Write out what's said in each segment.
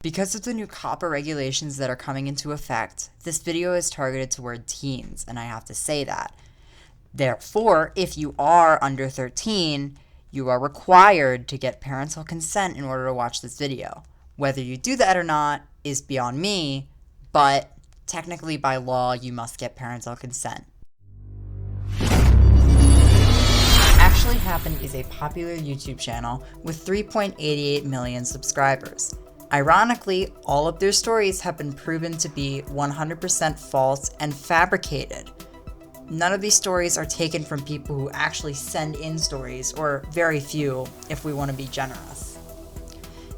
Because of the new COPPA regulations that are coming into effect, this video is targeted toward teens, and I have to say that. Therefore, if you are under 13, you are required to get parental consent in order to watch this video. Whether you do that or not is beyond me, but technically by law, you must get parental consent. Actually Happened is a popular YouTube channel with 3.88 million subscribers. Ironically, all of their stories have been proven to be 100% false and fabricated. None of these stories are taken from people who actually send in stories, or very few, if we want to be generous.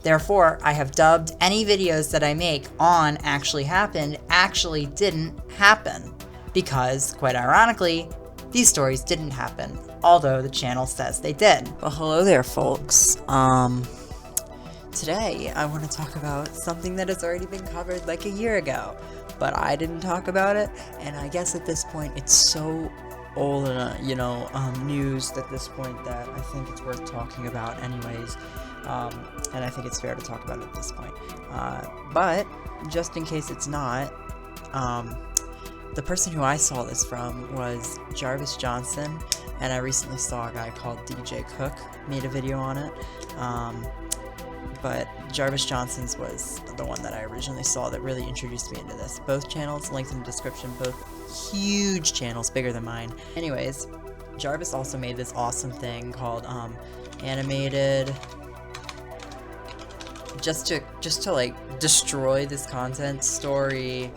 Therefore, I have dubbed any videos that I make on Actually Happened actually didn't happen, because, quite ironically, these stories didn't happen, although the channel says they did. Well, hello there, folks. Today I want to talk about something that has already been covered like a year ago, but I didn't talk about it, and I guess at this point it's so old and news at this point that I think it's worth talking about anyways, and I think it's fair to talk about it at this point. But just in case it's not, the person who I saw this from was Jarvis Johnson, and I recently saw a guy called DJ Cook made a video on it. But Jarvis Johnson's was the one that I originally saw that really introduced me into this. Both channels, linked in the description, both huge channels, bigger than mine. Anyways, Jarvis also made this awesome thing called animated, just to like destroy this content, story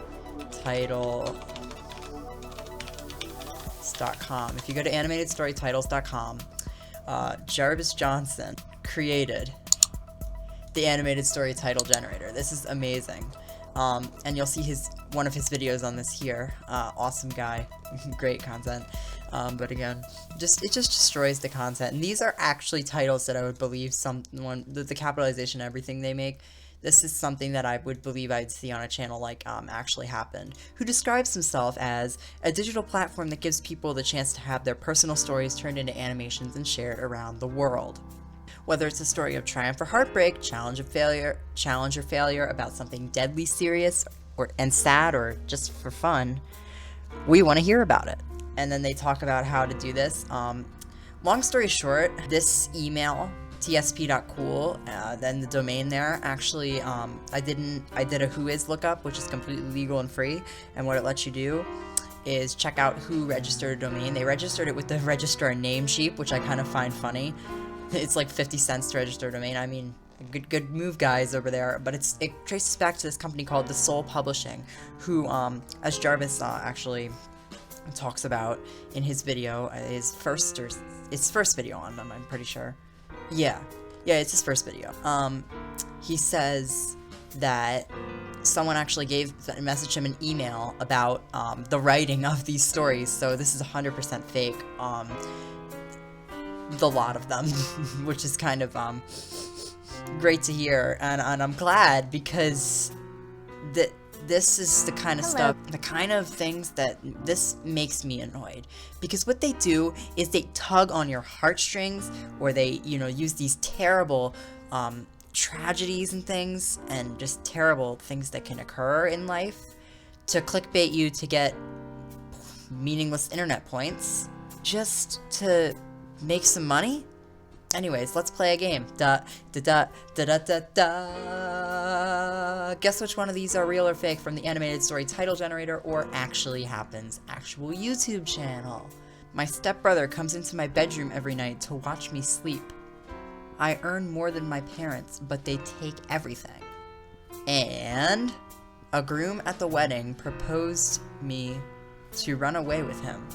titles.com. If you go to animatedstorytitles.com, Jarvis Johnson created the animated story title generator. This is amazing. And you'll see one of his videos on this here. Awesome guy. Great content. But again, it just destroys the content. And these are actually titles that I would believe the capitalization, everything they make, this is something that I would believe I'd see on a channel like Actually Happened, who describes himself as a digital platform that gives people the chance to have their personal stories turned into animations and shared around the world. Whether it's a story of triumph or heartbreak, challenge or failure about something deadly serious and sad, or just for fun, we want to hear about it. And then they talk about how to do this. Long story short, this email, tsp.cool, then the domain there, actually, I did a whois lookup, which is completely legal and free, and what it lets you do is check out who registered a domain. They registered it with the registrar name sheet, which I kind of find funny. It's like 50 cents to register a domain. I mean, good move, guys, over there. But it traces back to this company called The Soul Publishing, who, as Jarvis actually talks about in his video, his first video on them, I'm pretty sure. Yeah, it's his first video. He says that someone actually messaged him an email about the writing of these stories. So this is 100% fake. The lot of them, which is kind of great to hear, and I'm glad, because this is the kind of stuff, the kind of things that this makes me annoyed, because what they do is they tug on your heartstrings, or they use these terrible tragedies and things, and just terrible things that can occur in life to clickbait you to get meaningless internet points, just to make some money. Anyways, let's play a game. Guess which one of these are real or fake from the animated story title generator or Actually Happen's actual YouTube channel. My stepbrother comes into my bedroom every night to watch me sleep. I earn more than my parents, but they take everything. And a groom at the wedding proposed me to run away with him.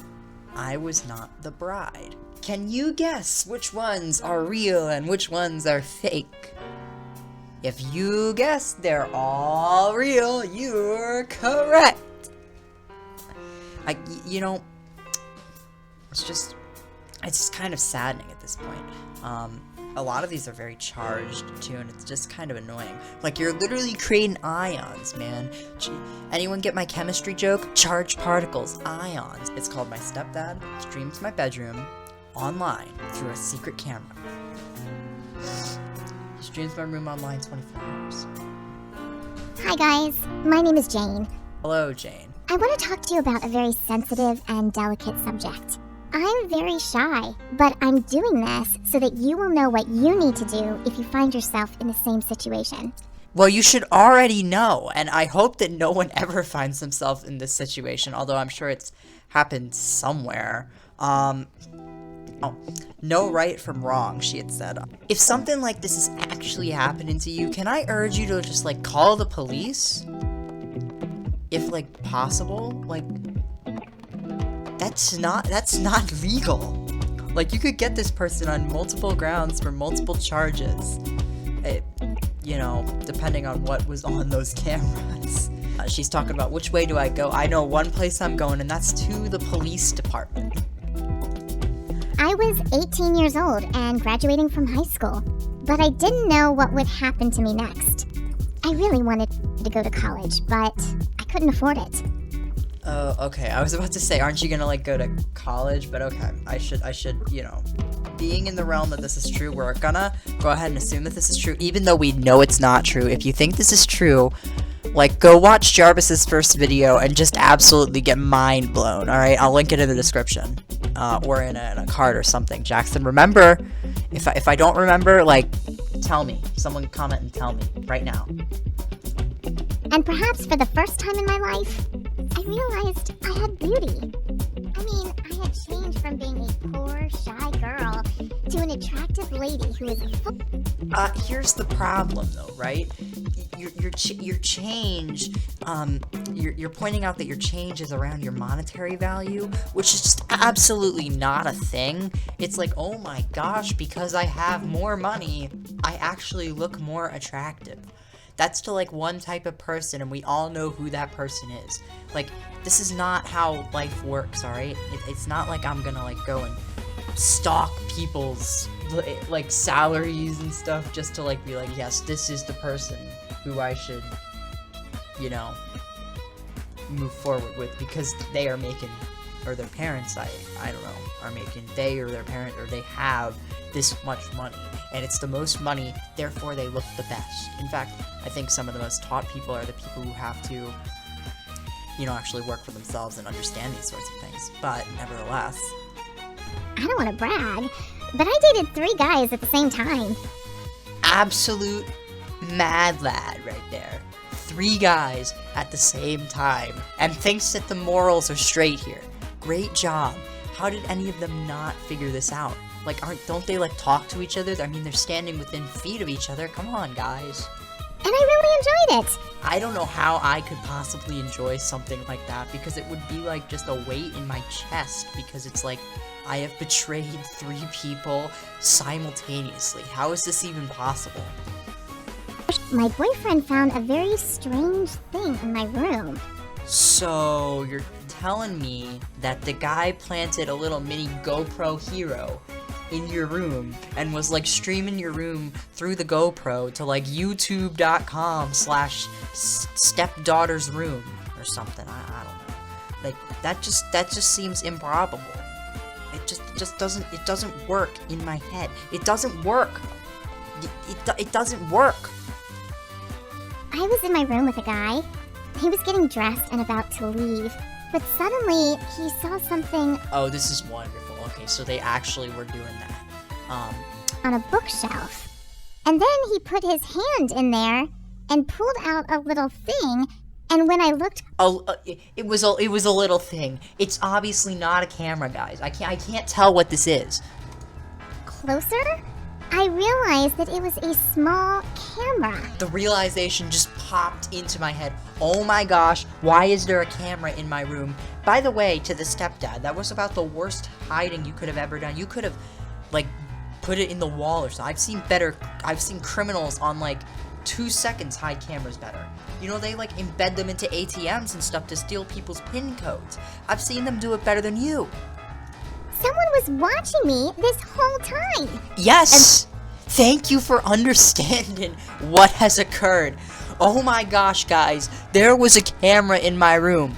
I was not the bride. Can you guess which ones are real and which ones are fake? If you guess they're all real, you're correct. It's just kind of saddening at this point. A lot of these are very charged too, and it's just kind of annoying. Like, you're literally creating ions, man. Anyone get my chemistry joke? Charged particles, ions. It's called My Stepdad Streams My Bedroom online through a secret camera. He streams my room online 24 hours. Hi guys, my name is Jane. Hello, Jane. I want to talk to you about a very sensitive and delicate subject. I'm very shy, but I'm doing this so that you will know what you need to do if you find yourself in the same situation. Well, you should already know, and I hope that no one ever finds themselves in this situation, although I'm sure it's happened somewhere. No right from wrong, she had said. If something like this is actually happening to you, can I urge you to just, like, call the police? If, like, possible? Like, that's not legal. Like, you could get this person on multiple grounds for multiple charges. You know, depending on what was on those cameras. She's talking about, which way do I go? I know one place I'm going, and that's to the police department. I was 18 years old and graduating from high school, but I didn't know what would happen to me next. I really wanted to go to college, but I couldn't afford it. Oh, okay. I was about to say, aren't you gonna, like, go to college? But okay, I should, you know, being in the realm that this is true, we're gonna go ahead and assume that this is true, even though we know it's not true. If you think this is true, like, go watch Jarvis's first video and just absolutely get mind blown, alright? I'll link it in the description, or in a card or something. Jackson, remember, if I don't remember, like, tell me. Someone comment and tell me, right now. And perhaps for the first time in my life, I realized I had beauty. I mean, I had changed from being a poor, shy girl to an attractive lady who is full. Here's the problem, though, right? Your change, you're pointing out that your change is around your monetary value, which is just absolutely not a thing. It's like, oh my gosh, because I have more money, I actually look more attractive. That's to, like, one type of person, and we all know who that person is. Like, this is not how life works, alright? It's not like I'm gonna, like, go and stalk people's, like, salaries and stuff just to, like, be like, yes, this is the person who I should, you know, move forward with, because they are making, or their parents, I don't know, are making, they or their parent, or they have this much money, and it's the most money, therefore they look the best. In fact, I think some of the most taught people are the people who have to, you know, actually work for themselves and understand these sorts of things. But nevertheless, I don't want to brag, but I dated 3 guys at the same time. absolute mad lad right there. 3 guys at the same time, and thinks that the morals are straight here. Great job. How did any of them not figure this out? Like, don't they, like, talk to each other? I mean, they're standing within feet of each other. Come on, guys. And I really enjoyed it. I don't know how I could possibly enjoy something like that, because it would be like just a weight in my chest, because it's like, I have betrayed 3 people simultaneously. How is this even possible? My boyfriend found a very strange thing in my room. So, you're telling me that the guy planted a little mini GoPro hero in your room and was, like, streaming your room through the GoPro to, like, youtube.com/stepdaughter's room or something. I don't know. Like, that just seems improbable. It doesn't work in my head. It doesn't work. It doesn't work. I was in my room with a guy. He was getting dressed and about to leave, but suddenly he saw something Oh, this is wonderful. Okay, so they actually were doing that. on a bookshelf. And then he put his hand in there and pulled out a little thing, and when I looked It was a little thing. It's obviously not a camera, guys. I can't tell what this is. closer, I realized that it was a small camera. The realization just popped into my head. Oh my gosh, why is there a camera in my room? By the way, to the stepdad, that was about the worst hiding you could have ever done. You could have, like, put it in the wall or something. I've seen criminals on, like, 2 seconds hide cameras better. You know, they, like, embed them into ATMs and stuff to steal people's PIN codes. I've seen them do it better than you. Someone was watching me this whole time. Yes! Thank you for understanding what has occurred. Oh my gosh, guys. There was a camera in my room.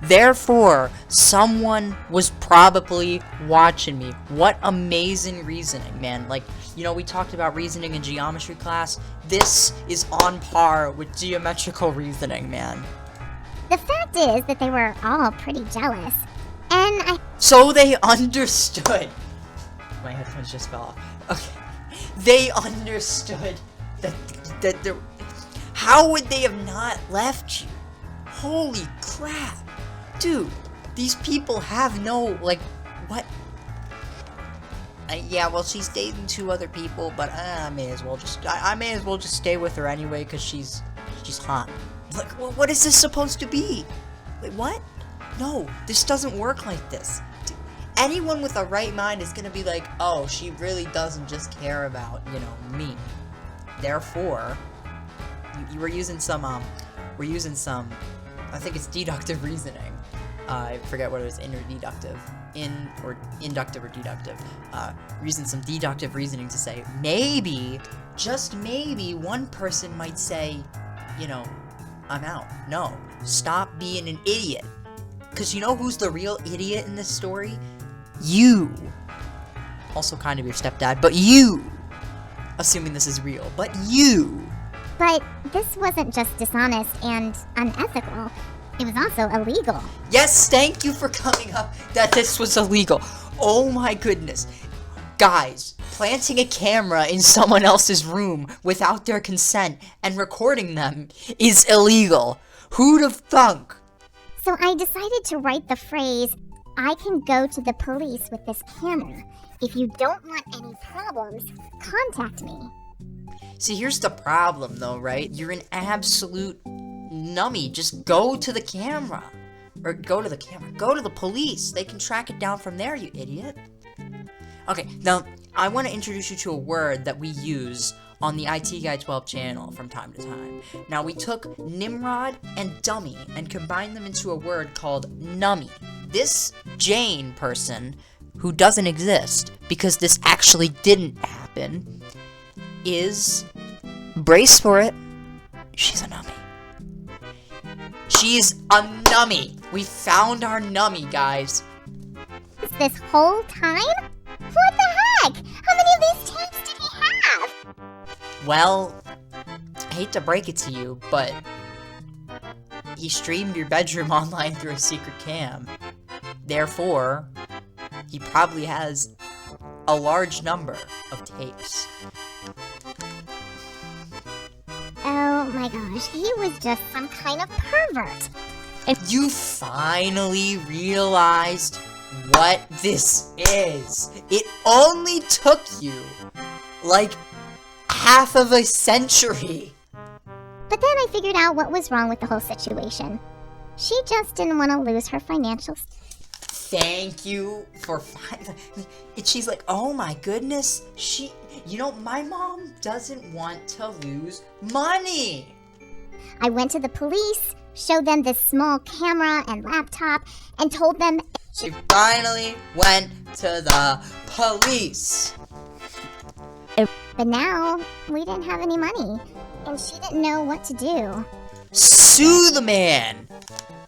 Therefore, someone was probably watching me. What amazing reasoning, man. Like, You know, we talked about reasoning in geometry class. This is on par with geometrical reasoning, man. The fact is that they were all pretty jealous. And So they understood. My headphones just fell off. Okay. They understood that there. How would they have not left you? Holy crap. Dude, these people have no, like, what? Yeah, well, she's dating 2 other people, but I may as well just stay with her anyway, because she's hot. Like, well, what is this supposed to be? Wait, what? No, this doesn't work like this. Anyone with a right mind is gonna be like, oh, she really doesn't just care about, you know, me. Therefore, we're using some, I think it's deductive reasoning. I forget what it is, inductive or deductive. We're using some deductive reasoning to say, maybe, just maybe, one person might say, you know, I'm out. No, stop being an idiot. Because you know who's the real idiot in this story? You. Also kind of your stepdad, but you. Assuming this is real, but you. But this wasn't just dishonest and unethical. It was also illegal. Yes, thank you for coming up that this was illegal. Oh my goodness. Guys, planting a camera in someone else's room without their consent and recording them is illegal. Who'd have thunk? So I decided to write the phrase, I can go to the police with this camera. If you don't want any problems, contact me. See, here's the problem though, right? You're an absolute nummy. Just go to the camera. Or go to the police. They can track it down from there, you idiot. Okay, now, I want to introduce you to a word that we use on the IT Guy 12 channel from time to time. Now, we took Nimrod and dummy and combined them into a word called nummy. This Jane person, who doesn't exist because this actually didn't happen, is, brace for it, she's a nummy. She's a nummy. We found our nummy, guys. This whole time? What the heck? How many of these tapes did he have? Well, I hate to break it to you, but he streamed your bedroom online through a secret cam. Therefore, he probably has a large number of tapes. Oh my gosh, he was just some kind of pervert. You finally realized what this is. It only took you, like, half of a century. But then I figured out what was wrong with the whole situation. She just didn't want to lose her financial... Thank you for she's like, oh my goodness, you know, my mom doesn't want to lose money. I went to the police, showed them this small camera and laptop, and told them... She finally went to the police. But now, we didn't have any money, and she didn't know what to do. Sue the man!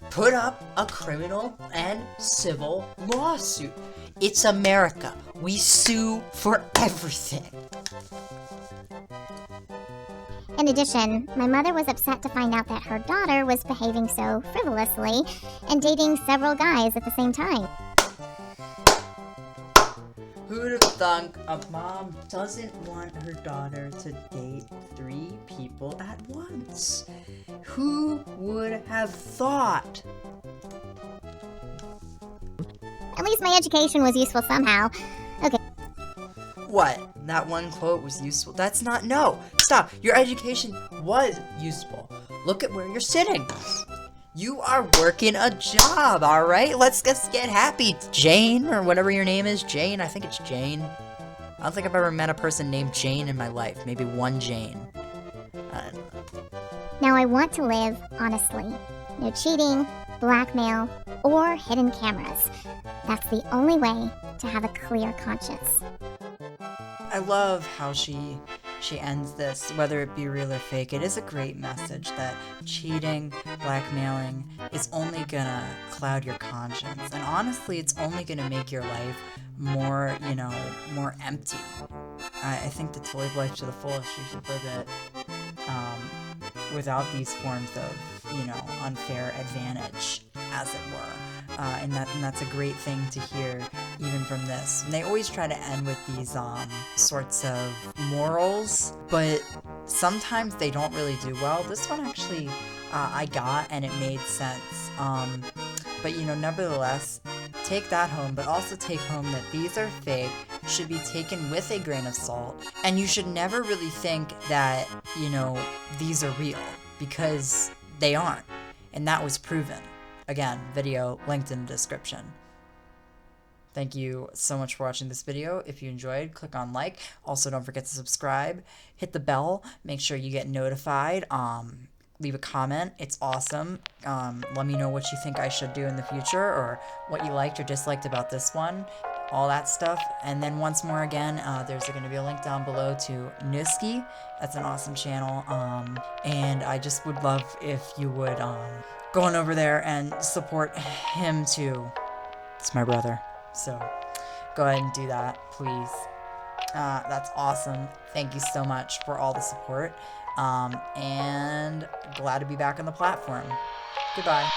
Put up a criminal and civil lawsuit. It's America. We sue for everything. In addition, my mother was upset to find out that her daughter was behaving so frivolously and dating several guys at the same time. Who'd have thunk a mom doesn't want her daughter to date 3 people at once? Who would have thought? At least my education was useful somehow. Okay. What? That one quote was useful? That's not... No! Stop! Your education was useful. Look at where you're sitting. You are working a job, alright? Let's get happy, Jane, or whatever your name is. Jane? I think it's Jane. I don't think I've ever met a person named Jane in my life. Maybe one Jane. I don't know. Now I want to live honestly. No cheating, blackmail, or hidden cameras. That's the only way to have a clear conscience. I love how she ends this, whether it be real or fake. It is a great message that cheating, blackmailing is only gonna cloud your conscience. And honestly, it's only gonna make your life more, more empty. I think to live life to the fullest, you should live it without these forms of, you know, unfair advantage, as it were. And that's a great thing to hear, even from this. And they always try to end with these sorts of morals, but sometimes they don't really do well. This one actually I got, and it made sense. But you know, nevertheless, take that home, but also take home that these are fake, should be taken with a grain of salt, and you should never really think that, you know, these are real, because they aren't, and that was proven. Again, video linked in the description. Thank you so much for watching this video. If you enjoyed, click on like. Also, don't forget to subscribe, hit the bell, make sure you get notified. Leave a comment. It's awesome. Let me know what you think I should do in the future, or what you liked or disliked about this one. All that stuff. And then once more again, there's going to be a link down below to Niski. That's an awesome channel. And I just would love if you would go on over there and support him too. It's my brother. So go ahead and do that, please. That's awesome. Thank you so much for all the support. And glad to be back on the platform. Goodbye.